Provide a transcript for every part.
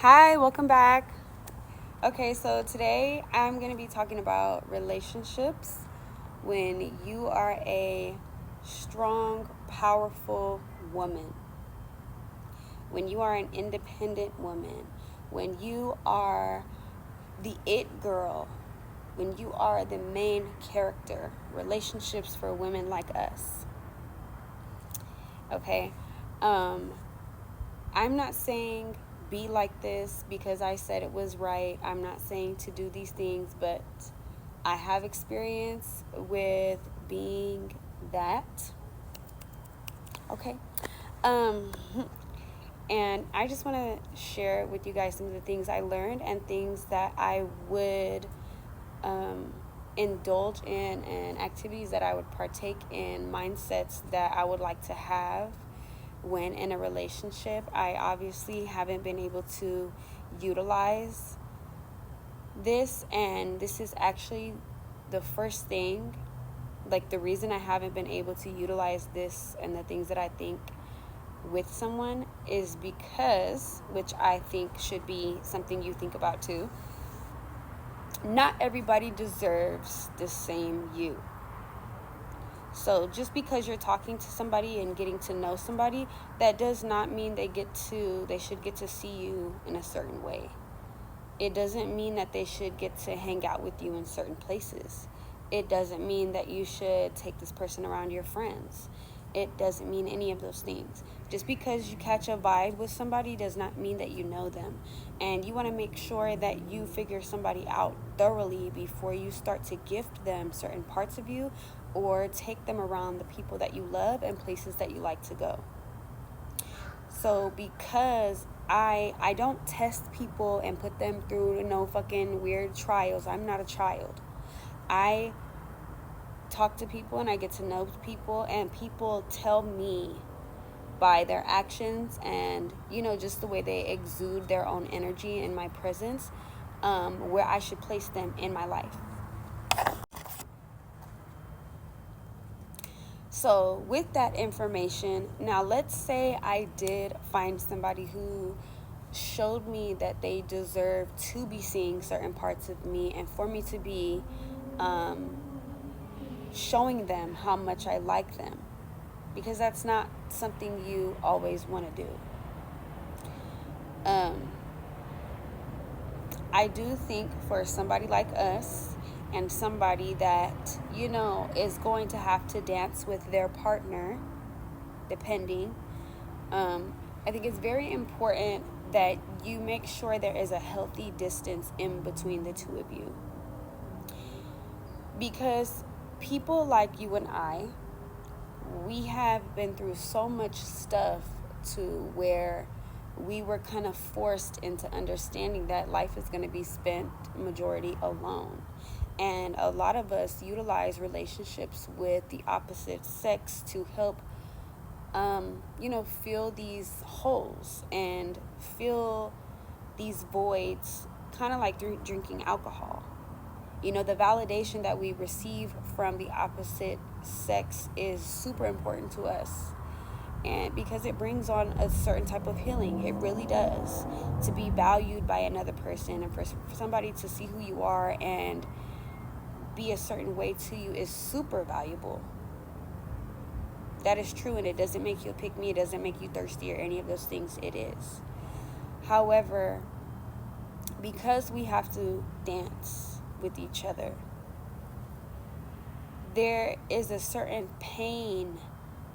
Hi, welcome back. Okay, so today I'm going to be talking about relationships when you are a strong, powerful woman, when you are an independent woman, when you are the it girl, when you are the main character. Relationships for women like us. Okay, I'm not saying be like this because I said it was right. I'm not saying to do these things, but I have experience with being that. Okay. Um, and I just want to share with you guys some of the things I learned and things that I would indulge in, and activities that I would partake in, mindsets that I would like to have when in a relationship. I obviously haven't been able to utilize this, and this is actually the first thing, like the reason I haven't been able to utilize this and the things that I think with someone is because, which I think should be something you think about too, not everybody deserves the same you. So just because you're talking to somebody and getting to know somebody, that does not mean they should get to see you in a certain way. It doesn't mean that they should get to hang out with you in certain places. It doesn't mean that you should take this person around your friends. It doesn't mean any of those things. Just because you catch a vibe with somebody does not mean that you know them. And you want to make sure that you figure somebody out thoroughly before you start to gift them certain parts of you or take them around the people that you love and places that you like to go. So because I don't test people and put them through no fucking weird trials. I'm not a child. I talk to people and I get to know people, and people tell me by their actions and just the way they exude their own energy in my presence, where I should place them in my life. So with that information, now let's say I did find somebody who showed me that they deserve to be seeing certain parts of me, and for me to be showing them how much I like them, because that's not something you always want to do. I do think for somebody like us, and somebody that is going to have to dance with their partner, depending, I think it's very important that you make sure there is a healthy distance in between the two of you, because people like you and I, we have been through so much stuff to where we were kind of forced into understanding that life is going to be spent majority alone. And a lot of us utilize relationships with the opposite sex to help fill these holes and fill these voids, kind of like drinking alcohol. The validation that we receive from the opposite sex is super important to us. And because it brings on a certain type of healing, it really does. To be valued by another person and for somebody to see who you are and be a certain way to you is super valuable. That is true, and it doesn't make you a pick me, it doesn't make you thirsty or any of those things. It is. However, because we have to dance with each other, there is a certain pain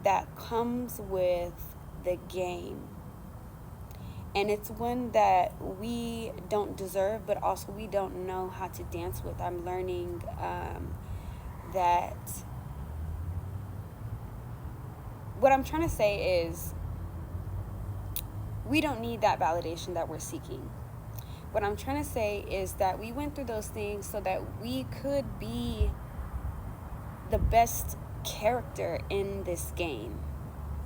that comes with the game. And it's one that we don't deserve, but also we don't know how to dance with. I'm learning that what I'm trying to say is we don't need that validation that we're seeking. What I'm trying to say is that we went through those things so that we could be the best character in this game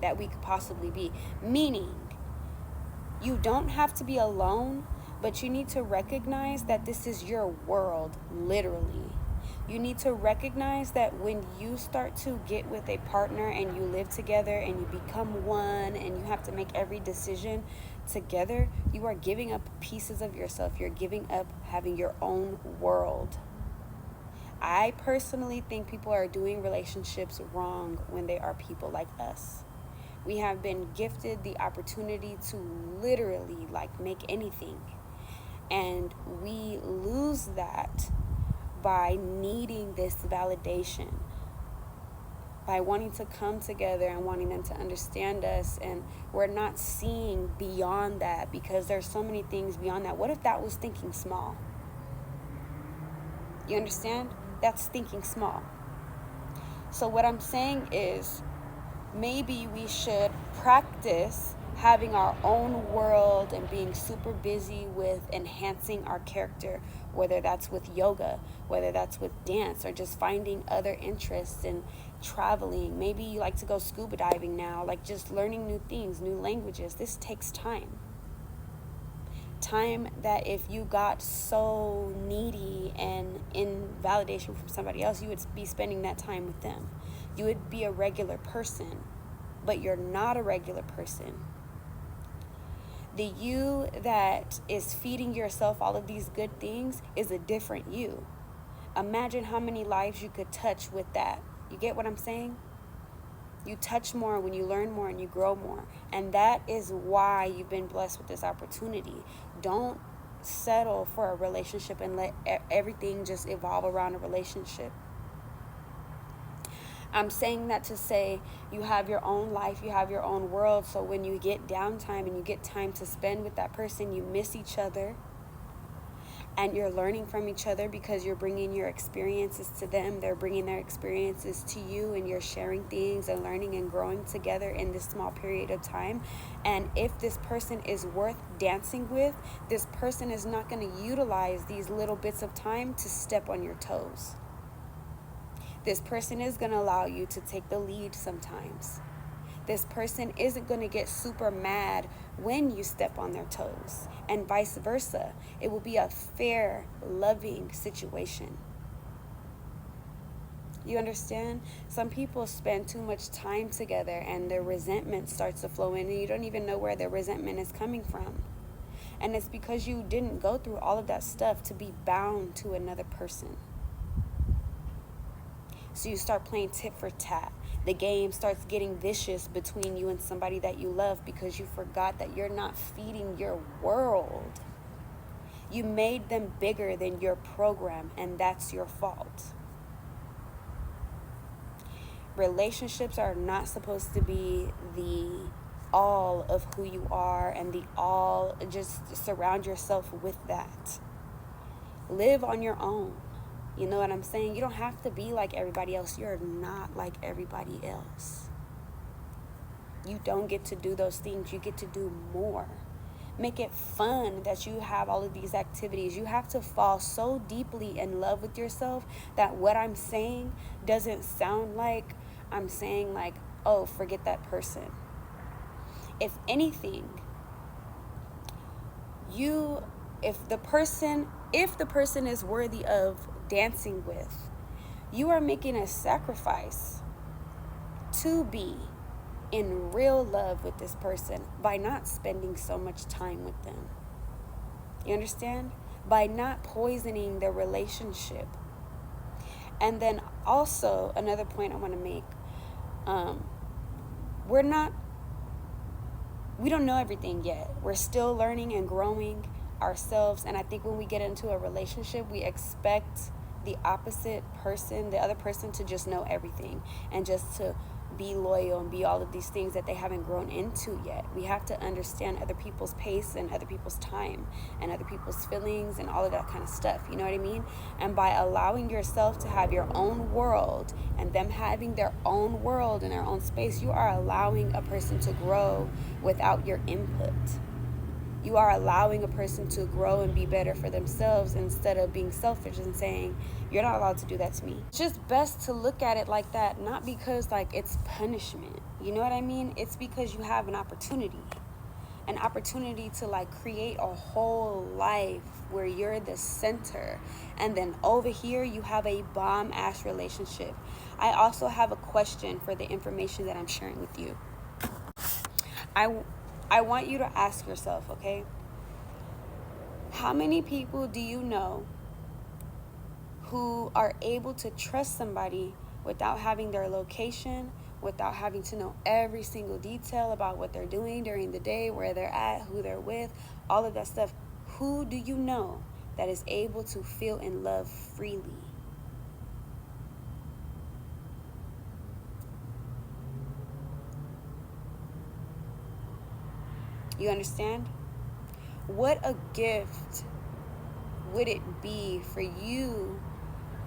that we could possibly be. Meaning, you don't have to be alone, but you need to recognize that this is your world, literally. You need to recognize that when you start to get with a partner and you live together and you become one and you have to make every decision, together, you are giving up pieces of yourself. You're giving up having your own world. I personally think people are doing relationships wrong when they are people like us. We have been gifted the opportunity to literally like make anything. And we lose that by needing this validation, by wanting to come together and wanting them to understand us, and we're not seeing beyond that because there's so many things beyond that. What if that was thinking small? You understand? That's thinking small. So what I'm saying is, maybe we should practice having our own world and being super busy with enhancing our character, whether that's with yoga, whether that's with dance, or just finding other interests in traveling. Maybe you like to go scuba diving now, like just learning new things, new languages. This takes time. Time that if you got so needy and in validation from somebody else, you would be spending that time with them. You would be a regular person, but you're not a regular person. The you that is feeding yourself all of these good things is a different you. Imagine how many lives you could touch with that. You get what I'm saying? You touch more when you learn more and you grow more. And that is why you've been blessed with this opportunity. Don't settle for a relationship and let everything just evolve around a relationship. I'm saying that to say you have your own life, you have your own world. So when you get downtime and you get time to spend with that person, you miss each other. And you're learning from each other because you're bringing your experiences to them. They're bringing their experiences to you, and you're sharing things and learning and growing together in this small period of time. And if this person is worth dancing with, this person is not going to utilize these little bits of time to step on your toes. This person is going to allow you to take the lead sometimes. This person isn't going to get super mad when you step on their toes, and vice versa. It will be a fair, loving situation. You understand? Some people spend too much time together and their resentment starts to flow in, and you don't even know where their resentment is coming from. And it's because you didn't go through all of that stuff to be bound to another person. So you start playing tit for tat. The game starts getting vicious between you and somebody that you love because you forgot that you're not feeding your world. You made them bigger than your program, and that's your fault. Relationships are not supposed to be the all of who you are and the all. Just surround yourself with that. Live on your own. You know what I'm saying? You don't have to be like everybody else. You're not like everybody else. You don't get to do those things. You get to do more. Make it fun that you have all of these activities. You have to fall so deeply in love with yourself that what I'm saying doesn't sound like I'm saying like, oh, forget that person. If anything, if the person is worthy of dancing with, you are making a sacrifice to be in real love with this person by not spending so much time with them. You understand? By not poisoning the relationship. And then also another point I want to make, we don't know everything yet. We're still learning and growing ourselves, and I think when we get into a relationship, we expect the opposite person, the other person, to just know everything and just to be loyal and be all of these things that they haven't grown into yet. We have to understand other people's pace and other people's time and other people's feelings and all of that kind of stuff, you know what I mean? And by allowing yourself to have your own world and them having their own world and their own space, you are allowing a person to grow without your input. You are allowing a person to grow and be better for themselves instead of being selfish and saying, you're not allowed to do that to me. It's just best to look at it like that, not because like it's punishment. You know what I mean? It's because you have an opportunity to like create a whole life where you're the center. And then over here, you have a bomb-ass relationship. I also have a question for the information that I'm sharing with you. I want you to ask yourself, okay? How many people do you know who are able to trust somebody without having their location, without having to know every single detail about what they're doing during the day, where they're at, who they're with, all of that stuff? Who do you know that is able to feel in love freely? You understand? What a gift would it be for you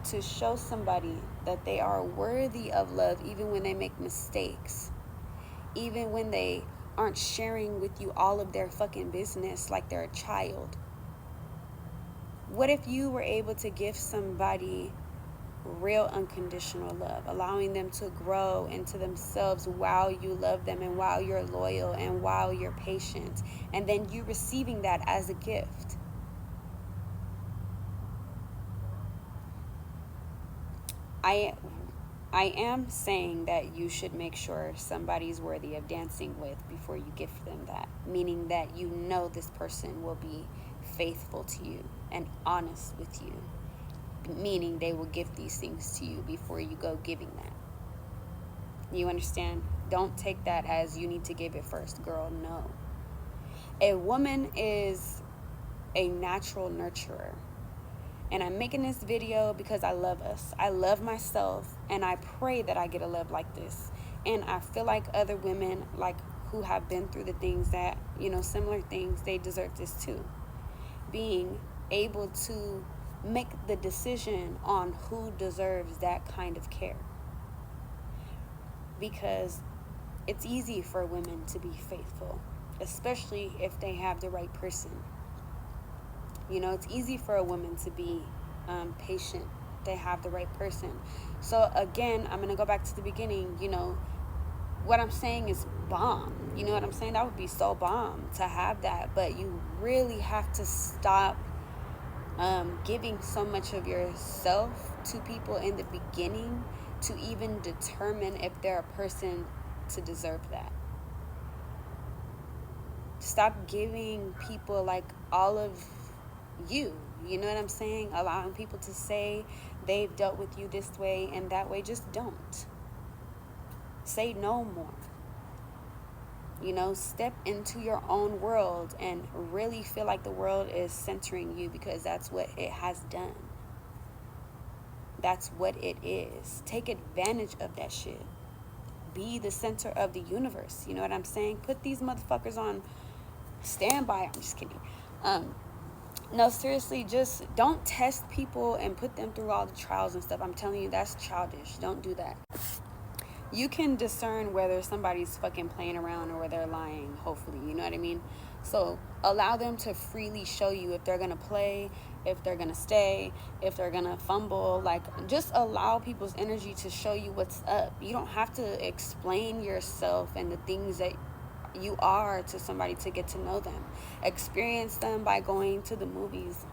to show somebody that they are worthy of love even when they make mistakes, even when they aren't sharing with you all of their fucking business like they're a child? What if you were able to give somebody real unconditional love, allowing them to grow into themselves while you love them and while you're loyal and while you're patient, and then you receiving that as a gift? I am saying that you should make sure somebody's worthy of dancing with before you gift them that, meaning that you know this person will be faithful to you and honest with you, meaning they will give these things to you before you go giving that. You understand? Don't take that as you need to give it first, girl. No. A woman is a natural nurturer. And I'm making this video because I love us. I love myself, and I pray that I get a love like this. And I feel like other women, like who have been through the things that, similar things, they deserve this too. Being able to make the decision on who deserves that kind of care. Because it's easy for women to be faithful, especially if they have the right person. It's easy for a woman to be patient. They have the right person. So again, I'm going to go back to the beginning. What I'm saying is bomb. You know what I'm saying? That would be so bomb to have that. But you really have to stop giving so much of yourself to people in the beginning to even determine if they're a person to deserve that. Stop giving people like all of you know what I'm saying? Allowing people to say they've dealt with you this way and that way. Just don't. Say no more. Step into your own world and really feel like the world is centering you, because that's what it has done. That's what it is. Take advantage of that shit. Be the center of the universe. You know what I'm saying? Put these motherfuckers on standby. I'm just kidding. No, seriously, just don't test people and put them through all the trials and stuff. I'm telling you, that's childish. Don't do that. You can discern whether somebody's fucking playing around or whether they're lying, hopefully. You know what I mean? So allow them to freely show you if they're going to play, if they're going to stay, if they're going to fumble. Like, just allow people's energy to show you what's up. You don't have to explain yourself and the things that you are to somebody to get to know them. Experience them by going to the movies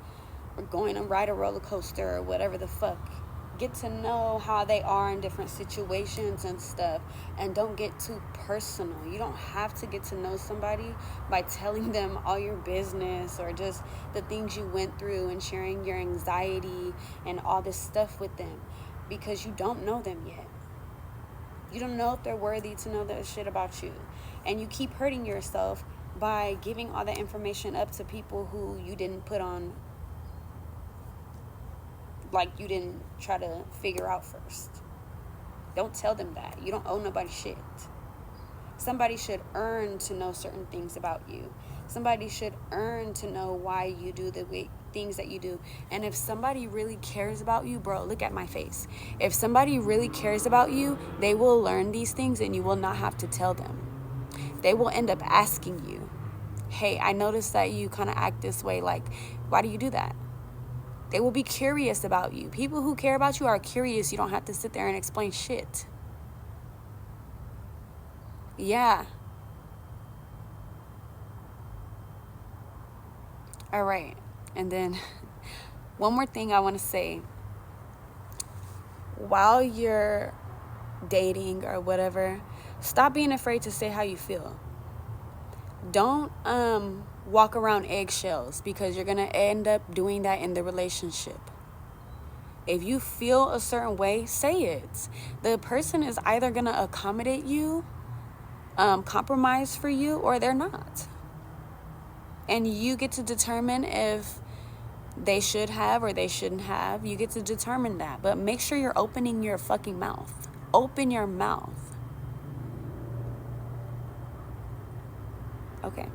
or going to ride a roller coaster or whatever the fuck. Get to know how they are in different situations and stuff, and don't get too personal. You don't have to get to know somebody by telling them all your business or just the things you went through and sharing your anxiety and all this stuff with them, because you don't know them yet. You don't know if they're worthy to know that shit about you. And you keep hurting yourself by giving all that information up to people who you didn't put on, like you didn't try to figure out first. Don't tell them that. You don't owe nobody shit. Somebody should earn to know certain things about you. Somebody should earn to know why you do the things that you do. And if somebody really cares about you, bro, look at my face. If somebody really cares about you, they will learn these things and you will not have to tell them. They will end up asking you, hey, I noticed that you kind of act this way. Like, why do you do that? They will be curious about you. People who care about you are curious. You don't have to sit there and explain shit. Yeah. All right. And then one more thing I want to say. While you're dating or whatever, stop being afraid to say how you feel. Don't walk around eggshells, because you're gonna end up doing that in the relationship. If you feel a certain way, say it. The person is either gonna accommodate you, compromise for you, or they're not. And you get to determine if they should have or they shouldn't have. You get to determine that. But make sure you're opening your fucking mouth. Open your mouth. Okay.